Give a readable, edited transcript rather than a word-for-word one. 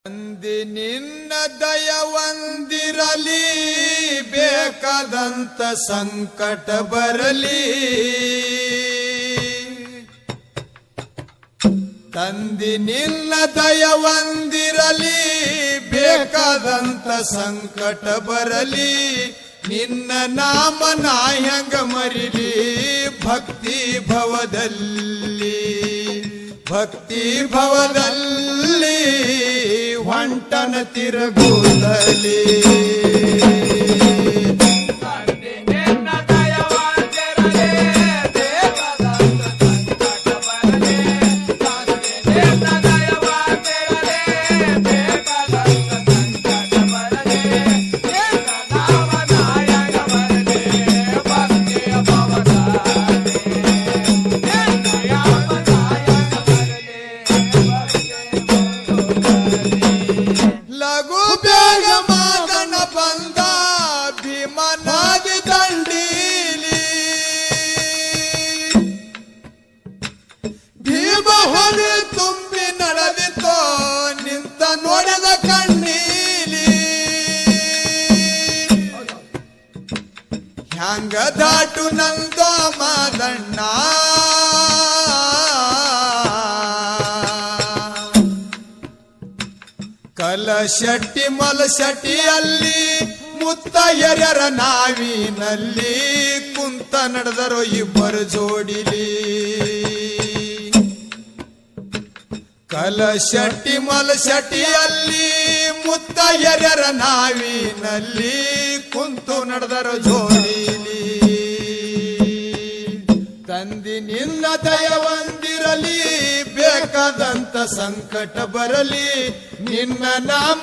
ತಂದೆ ನಿನ್ನ ದಯವಂದಿರಲಿ, ಬೇಕಾದಂತ ಸಂಕಟ ಬರಲಿ. ತಂದೆ ನಿನ್ನ ದಯವಂದಿರಲಿ, ಬೇಕಾದಂತ ಸಂಕಟ ಬರಲಿ. ನಿನ್ನ ನಾಮ ನಾಯಂಗ ಮರಿಲಿ, ಭಕ್ತಿ ಭವದಲ್ಲಿ ಭಕ್ತಿ ಭವದಲ್ಲಿ ಹೊಂಟನ ತಿರುಗುತ್ತಲಿ. ಲಘು ಬೇಗ ಮಾದನ ಬಂದ ಭೀಮನಾದಿ ದಂಡೀಲಿ, ಭೀಮ ಹೊಳೆ ತುಂಬಿ ನಡೆದಿತೋ ನಿಂತ ನೋಡದ ಕಣ್ಣೀಲಿ. ಹ್ಯಾಂಗ ದಾಟು ನಂದೋ ಮಾದಣ್ಣ, ಕಲಶೆಟ್ಟಿ ಮಲಶೆಟ್ಟಿಯಲ್ಲಿ ಮುತ್ತ ಎರ್ಯರ ನಾವಿನಲ್ಲಿ ಕುಂತ ನಡೆದರು ಇಬ್ಬರು ಜೋಡಿಲಿ. ಕಲಶೆಟ್ಟಿ ಮಲಶೆಟ್ಟಿಯಲ್ಲಿ ಮುತ್ತ ಎರ್ಯರ ನಾವಿನಲ್ಲಿ ಕುಂತು ನಡೆದರು ಜೋಡಿಲಿ. ತಂದಿ ನಿನ್ನ ದಯವಂದಿರಲಿ, ಬೇಕಾದಂತ ಸಂಕಟ ಬರಲಿ. ನಿನ್ನ ನಾಮ